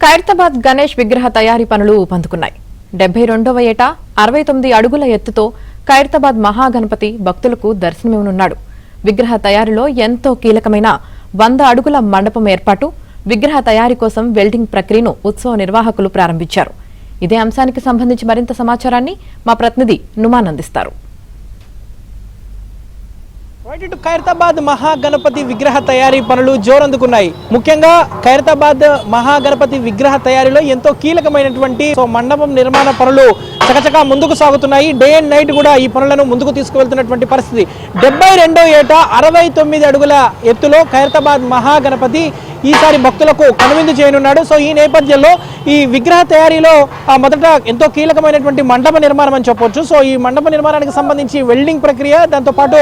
ఖైరతాబాద్ గణేష్ విగ్రహ తయారీ పనులు ఊపందుకున్నాయి. 72వ ఏట 69 అడుగుల ఎత్తుతో ఖైరతాబాద్ మహాగణపతి భక్తులకు దర్శనమివ్వనున్నాడు. విగ్రహ తయారీలో ఎంతో కీలకమైన 100 అడుగుల మండపం ఏర్పాటు, విగ్రహ తయారీ కోసం వెల్డింగ్ ప్రక్రియను ఉత్సవ నిర్వాహకులు ప్రారంభించారు. ఇదే అంశానికి సంబంధించి మరింత సమాచారాన్ని మా ప్రతినిధి నుమాన్ అందిస్తారు. ఖైరతాబాద్ మహాగణపతి విగ్రహ తయారీ పనులు జోరందుకున్నాయి. ముఖ్యంగా ఖైరతాబాద్ మహాగణపతి విగ్రహ తయారీలో ఎంతో కీలకమైనటువంటి మండపం నిర్మాణ పనులు చకచకా ముందుకు సాగుతున్నాయి. డే అండ్ నైట్ కూడా ఈ పనులను ముందుకు తీసుకువెళ్తున్నటువంటి పరిస్థితి. 72వ ఏట 69 అడుగుల ఎత్తులో ఖైరతాబాద్ మహాగణపతి ఈసారి భక్తులకు కనువిందు చేయనున్నాడు. సో ఈ నేపథ్యంలో ఈ విగ్రహ తయారీలో మొదట ఎంతో కీలకమైనటువంటి మండప నిర్మాణం అని చెప్పొచ్చు. సో ఈ మండప నిర్మాణానికి సంబంధించి వెల్డింగ్ ప్రక్రియ, దాంతోపాటు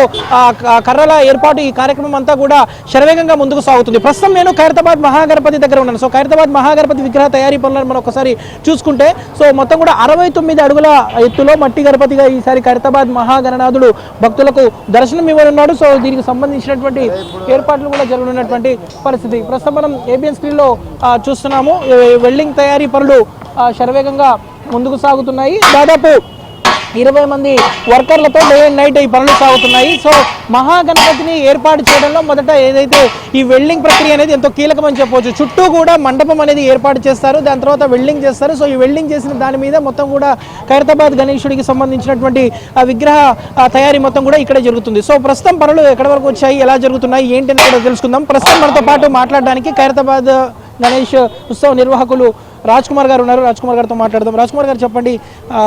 కర్రల ఏర్పాటు, ఈ కార్యక్రమం అంతా కూడా శరవేగంగా ముందుకు సాగుతుంది. ప్రస్తుతం నేను ఖైరతాబాద్ మహాగణపతి దగ్గర ఉన్నాను. సో ఖైరతాబాద్ మహాగణపతి విగ్రహ తయారీ పనులను మనం ఒకసారి చూసుకుంటే, సో మొత్తం కూడా 69 అడుగుల ఎత్తులో మట్టి గణపతిగా ఈసారి ఖైరతాబాద్ మహాగణనాథుడు భక్తులకు దర్శనం ఇవ్వనున్నాడు. సో దీనికి సంబంధించినటువంటి ఏర్పాట్లు కూడా జరగనున్నటువంటి పరిస్థితి. ప్రస్తుతం మనం ఏబిఎన్ స్క్రీన్ లో చూస్తున్నాము. వెల్డింగ్ తయారీ పనులు శరవేగంగా ముందుకు సాగుతున్నాయి. దాదాపు 20 మంది వర్కర్లతో డే అండ్ నైట్ ఈ పనులు సాగుతున్నాయి. సో మహాగణపతిని ఏర్పాటు చేయడంలో మొదట ఏదైతే ఈ వెల్డింగ్ ప్రక్రియ అనేది ఎంతో కీలకమని చెప్పవచ్చు. చుట్టూ కూడా మండపం అనేది ఏర్పాటు చేస్తారు, దాని తర్వాత వెల్డింగ్ చేస్తారు. సో ఈ వెల్డింగ్ చేసిన దాని మీద మొత్తం కూడా ఖైరతాబాద్ గణేశుడికి సంబంధించినటువంటి విగ్రహ తయారీ మొత్తం కూడా ఇక్కడే జరుగుతుంది. సో ప్రస్తుతం పనులు ఎక్కడి వరకు వచ్చాయి, ఎలా జరుగుతున్నాయి, ఏంటి అని కూడా తెలుసుకుందాం. ప్రస్తుతం మనతో పాటు మాట్లాడడానికి ఖైరతాబాద్ గణేష్ ఉత్సవ నిర్వాహకులు రాజ్ కుమార్ గారు ఉన్నారు. రాజ్ కుమార్ గారితో మాట్లాడదాం. రాజ్ కుమార్ గారు, చెప్పండి,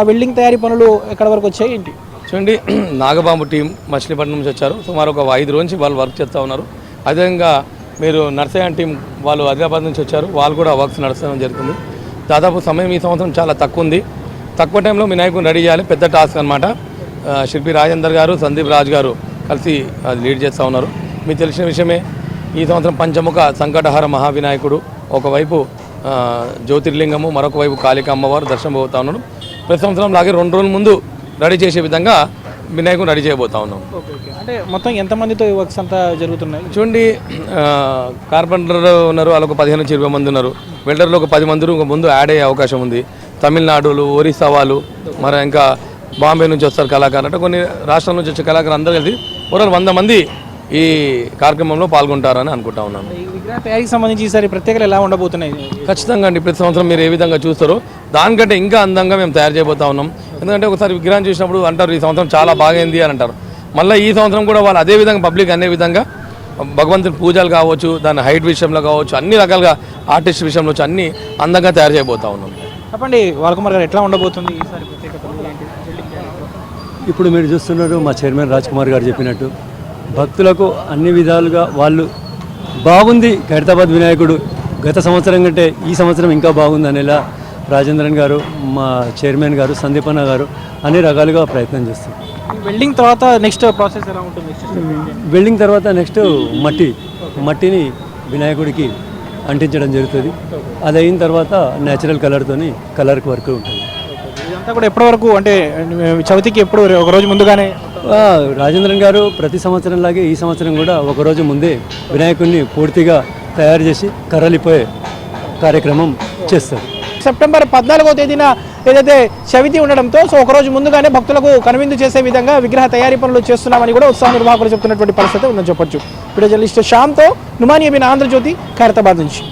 వెల్డింగ్ తయారీ పనులు ఎక్కడి వరకు వచ్చాయి, ఏంటి? చూడండి, నాగబాబు టీం మచిలీపట్నం నుంచి వచ్చారు. సుమారు ఒక 5 రోజు నుంచి వాళ్ళు వర్క్ చేస్తూ ఉన్నారు. అదేవిధంగా మీరు నర్సయ్య టీం వాళ్ళు ఆదిలాబాద్ నుంచి వచ్చారు, వాళ్ళు కూడా వర్క్స్ నడుస్తడం జరుగుతుంది. దాదాపు సమయం ఈ సంవత్సరం చాలా తక్కువ ఉంది. తక్కువ టైంలో వినాయకుని రెడీ చేయాలి, పెద్ద టాస్క్ అనమాట. శిల్పి రాజేందర్ గారు, సందీప్ రాజ్ గారు కలిసి అది లీడ్ చేస్తూ ఉన్నారు. మీకు తెలిసిన విషయమే, ఈ సంవత్సరం పంచముఖ సంకటహర మహావినాయకుడు ఒకవైపు జ్యోతిర్లింగము, మరొక వైపు కాళిక అమ్మవారు దర్శనం పోతా ఉన్నాడు. ప్రతి సంవత్సరం లాగే 2 రోజుల ముందు రెడీ చేసే విధంగా వినాయకుని రెడీ చేయబోతా ఉన్నాం. అంటే మొత్తం ఎంతమందితో వర్క్స్ అంతా జరుగుతున్నాయి? చూడండి, కార్పెంటర్ ఉన్నారు, వాళ్ళు ఒక 15 నుంచి 20 మంది ఉన్నారు. వెల్డర్లు ఒక 10 మంది ముందు యాడ్ అయ్యే అవకాశం ఉంది. తమిళనాడులు, ఒరిస్సా వాళ్ళు, మరి ఇంకా బాంబే నుంచి వస్తారు కళాకారులు, అంటే కొన్ని రాష్ట్రాల నుంచి వచ్చే కళాకారులు అందరూ కలిసి ఓవరాల్ 100 మంది ఈ కార్యక్రమంలో పాల్గొంటారని అనుకుంటా ఉన్నాను. ఈ విగ్రహ తయారీకి సంబంధించి ఈసారి ప్రత్యేకలు ఎలా ఉండబోతున్నాయి? ఖచ్చితంగా అండి, ప్రతి సంవత్సరం మీరు ఏ విధంగా చూస్తారో దానికంటే ఇంకా అందంగా మేము తయారు చేయబోతా ఉన్నాం. ఎందుకంటే ఒకసారి విగ్రహం చూసినప్పుడు అంటారు ఈ సంవత్సరం చాలా బాగైంది అని అంటారు. మళ్ళీ ఈ సంవత్సరం కూడా వాళ్ళు అదే విధంగా పబ్లిక్ అనే విధంగా భగవంతుని పూజలు కావచ్చు, దాని హైట్ విషయంలో కావచ్చు, అన్ని రకాలుగా ఆర్టిస్ట్ విషయంలో వచ్చి అన్ని అందంగా తయారు చేయబోతా ఉన్నాం. చెప్పండి బాలకుమార్ గారు, ఎట్లా ఉండబోతుంది ఈసారి ప్రత్యేకత? ఇప్పుడు మీరు చూస్తున్నారు, మా చైర్మన్ రాజ్ కుమార్ గారు చెప్పినట్టు భక్తులకు అన్ని విధాలుగా వాళ్ళు బాగుంది. ఖైరతాబాద్ వినాయకుడు గత సంవత్సరం కంటే ఈ సంవత్సరం ఇంకా బాగుంది అనేలా రాజేంద్రన్ గారు, మా చైర్మన్ గారు, సందీపన్న గారు అన్ని రకాలుగా ప్రయత్నం చేస్తారు. వెల్డింగ్ తర్వాత నెక్స్ట్ ప్రాసెస్ ఎలా ఉంటుంది? వెల్డింగ్ తర్వాత నెక్స్ట్ మట్టిని వినాయకుడికి అంటించడం జరుగుతుంది. అది అయిన తర్వాత న్యాచురల్ కలర్తోని కలర్ వర్క్ ఉంటుంది. ఇదంతా కూడా ఎప్పటి వరకు, అంటే చవితికి ఎప్పుడు ఒక రోజు ముందుగానే? రాజేంద్రన్ గారు ప్రతి సంవత్సరం లాగే ఈ సంవత్సరం కూడా ఒకరోజు ముందే వినాయకుడిని పూర్తిగా తయారు చేసి కర్రలిపోయే కార్యక్రమం చేస్తారు. సెప్టెంబర్ 14వ తేదీన ఏదైతే చవితి ఉండడంతో సో ఒకరోజు ముందుగానే భక్తులకు కనువిందు చేసే విధంగా విగ్రహ తయారీ పనులు చేస్తున్నామని కూడా ఉత్సవ నిర్వాహకులు చెప్తున్నటువంటి పరిస్థితి ఉందని చెప్పొచ్చు. వీడియో జర్నలిస్ట్ శ్యామ్తో నుమాన్, ఏబిఎన్ ఆంధ్రజ్యోతి, ఖైరతాబాద్ నుంచి.